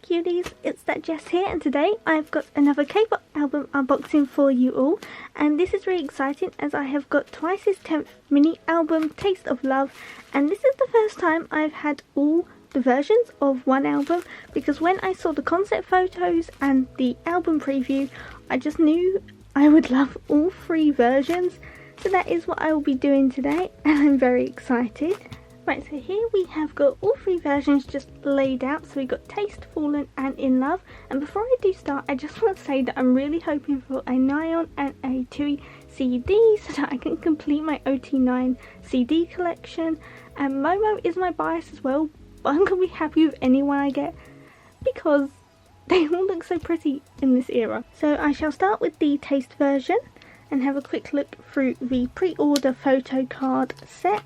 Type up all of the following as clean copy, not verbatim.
cuties, it's that Jess here, and today I've got another K-pop album unboxing for you all, and this is really exciting as I have got Twice's 10th mini album, Taste of Love, and this is the first time I've had all the versions of one album, because when I saw the concept photos and the album preview, I just knew I would love all three versions, so that is what I will be doing today, and I'm very excited. Right, so here we have got all three versions just laid out. So we've got Taste, Fallen and In Love. And before I do start, I just want to say that I'm really hoping for a Nyan and a Tui CD so that I can complete my OT9 CD collection. And Momo is my bias as well, but I'm going to be happy with anyone I get because they all look so pretty in this era. So I shall start with the Taste version and have a quick look through the pre-order photo card set.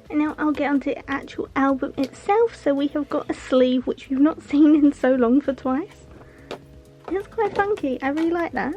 And now I'll get onto the actual album itself. So we have got a sleeve, which we've not seen in so long for Twice. It's quite funky, I really like that.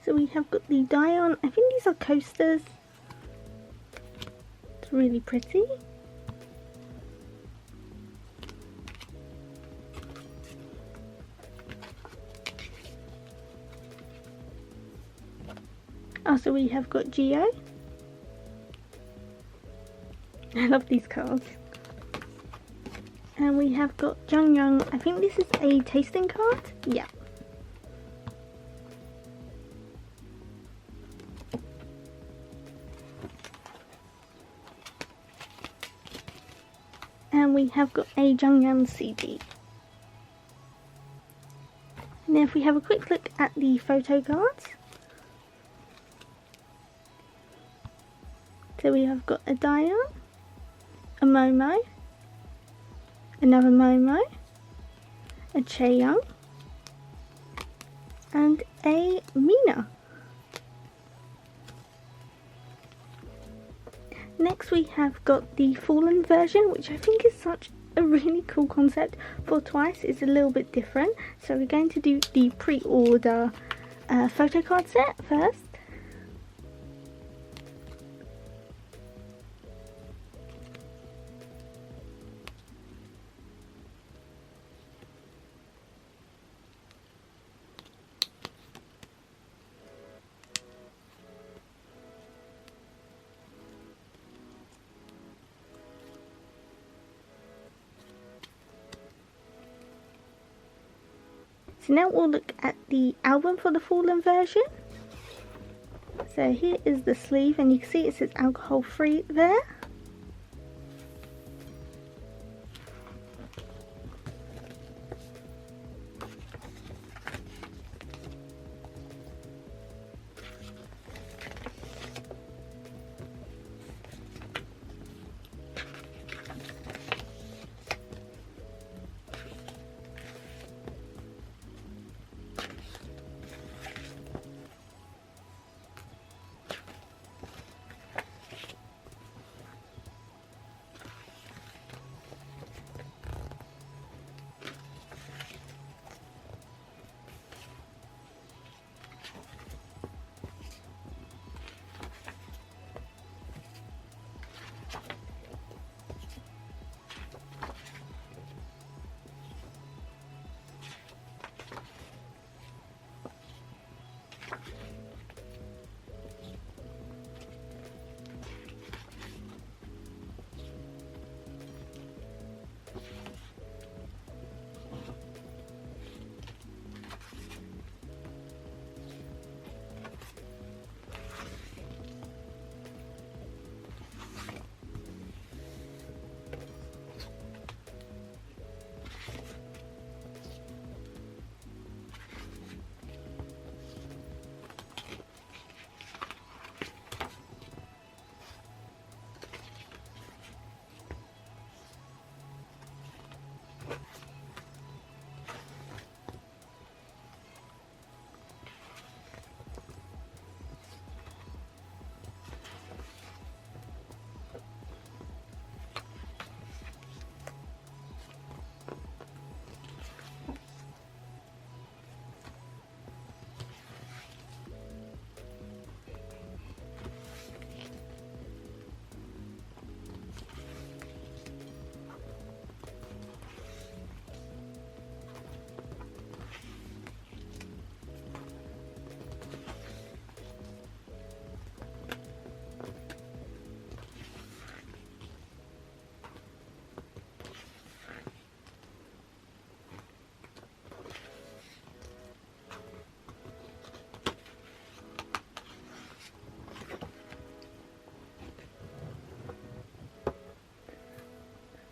So we have got the die-on, I think these are coasters. It's really pretty. Also we have got Geo. I love these cards. And we have got Jungyoung, I think this is a tasting card? Yeah. And we have got a Jungyoung CD. And if we have a quick look at the photo cards. So we have got a Dion, a Momo, another Momo, a Chaeyoung, and a Mina. Next we have got the Fallen version, which I think is such a really cool concept for Twice. It's a little bit different. So we're going to do the pre-order photo card set first. So now we'll look at the album for the Fallen version. So here is the sleeve, and you can see it says alcohol free there.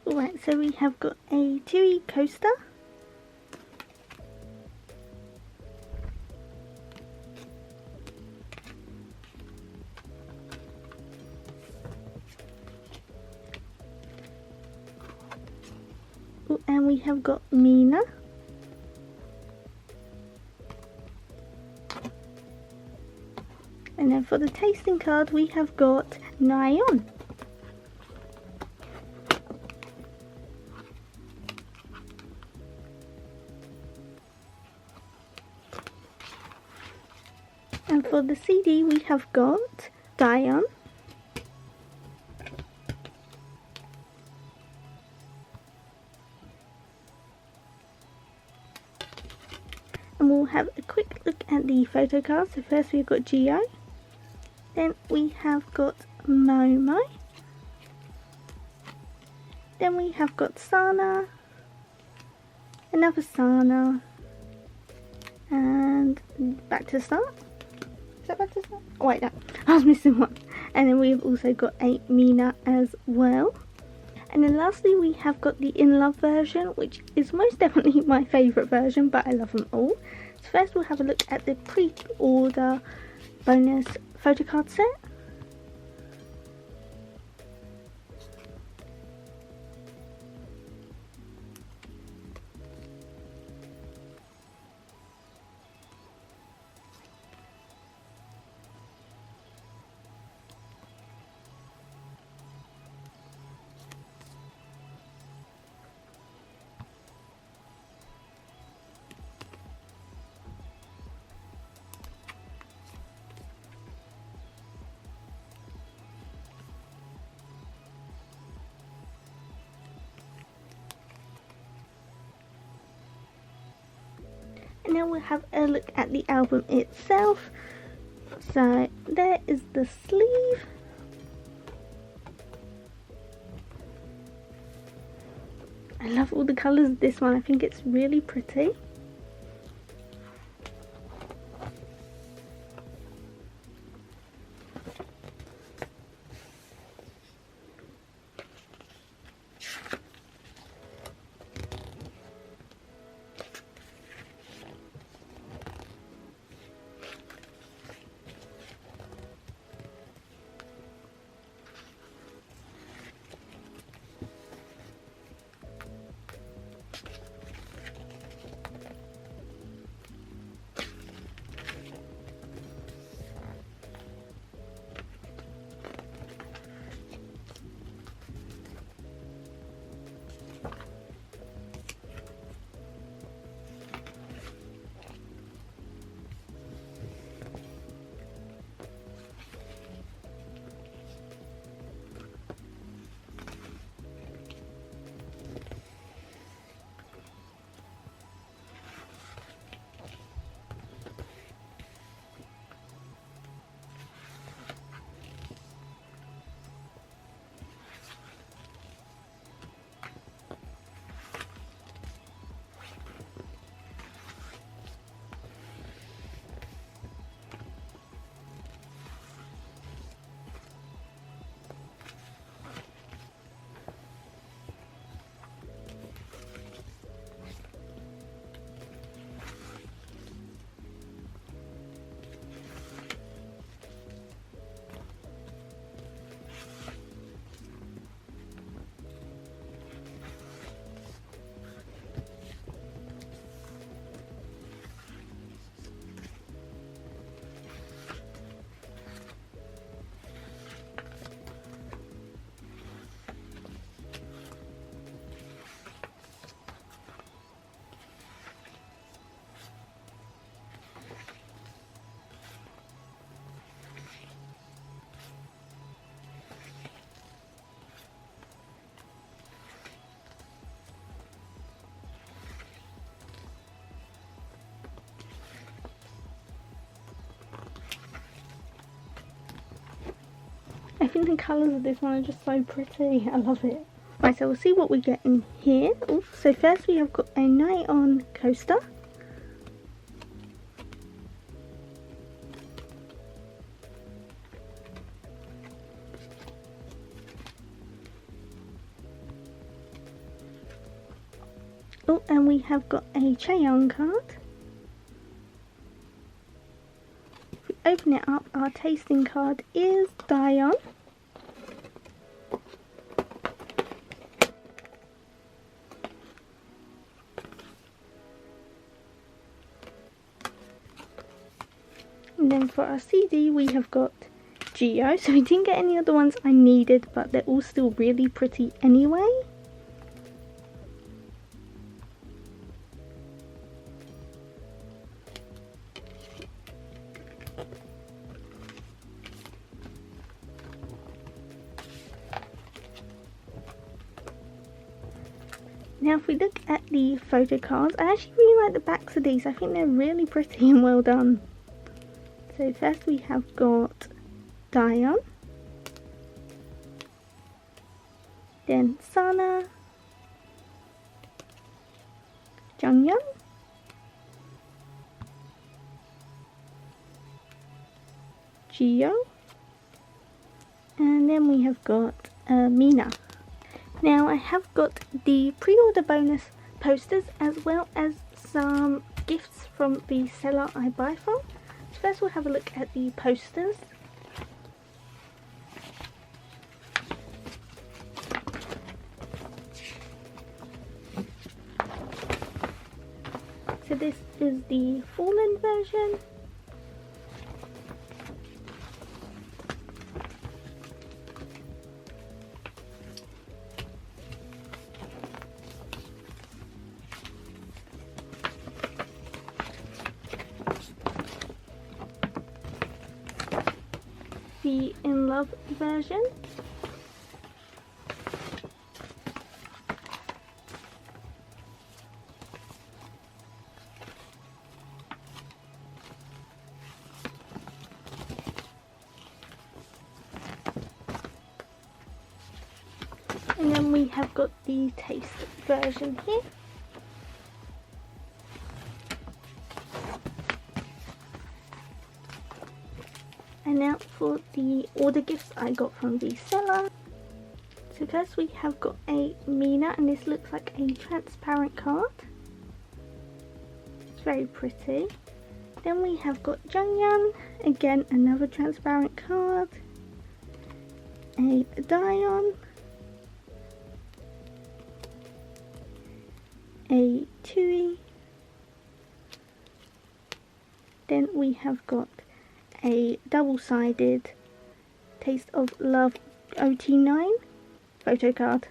Right, so we have got a TUI coaster. Oh, and we have got Mina. And then for the tasting card we have got Nyan. And for the CD we have got Dion. And we'll have a quick look at the photo cards. So first we've got Geo. Then we have got Momo. Then we have got Sana. Another Sana. And back to the start. Is that back to the start? Oh wait, no. I was missing one. And then we've also got a Mina as well. And then lastly we have got the In Love version, which is most definitely my favourite version, but I love them all. So first we'll have a look at the pre-order bonus photo card set. now we'll have a look at the album itself. So there is the sleeve. I love all the colours of this one. I think it's really pretty. I think the colours of this one are just so pretty. I love it. Right, so we'll see what we get in here. Ooh, so first we have got a Night On coaster. Oh, and we have got a Chaeyoung card. If we open it up, our tasting card is Dion. And then for our CD we have got Geo. So we didn't get any other ones I needed, but they're all still really pretty anyway. Now if we look at the photo cards, I actually really like the backs of these. I think they're really pretty and well done. So first we have got Dion, then Sana, Junghyun, Geo, and then we have got Mina. Now I have got the pre-order bonus posters as well as some gifts from the seller I buy from. So first we'll have a look at the posters. So this is the Fallen version. The In Love version. have got the taste version here. And now for the order gifts I got from the seller. So first we have got a Mina, and this looks like a transparent card. It's very pretty. Then we have got Junghyun, again another transparent card. A Dion. A Tui. Then we have got a double-sided Taste of Love OT9 photo card.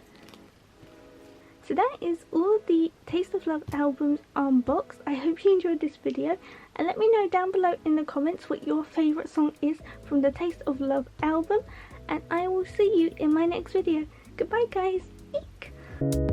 So that is all the Taste of Love albums unboxed. I hope you enjoyed this video, and let me know down below in the comments what your favourite song is from the Taste of Love album, and I will see you in my next video. Goodbye guys. Eek.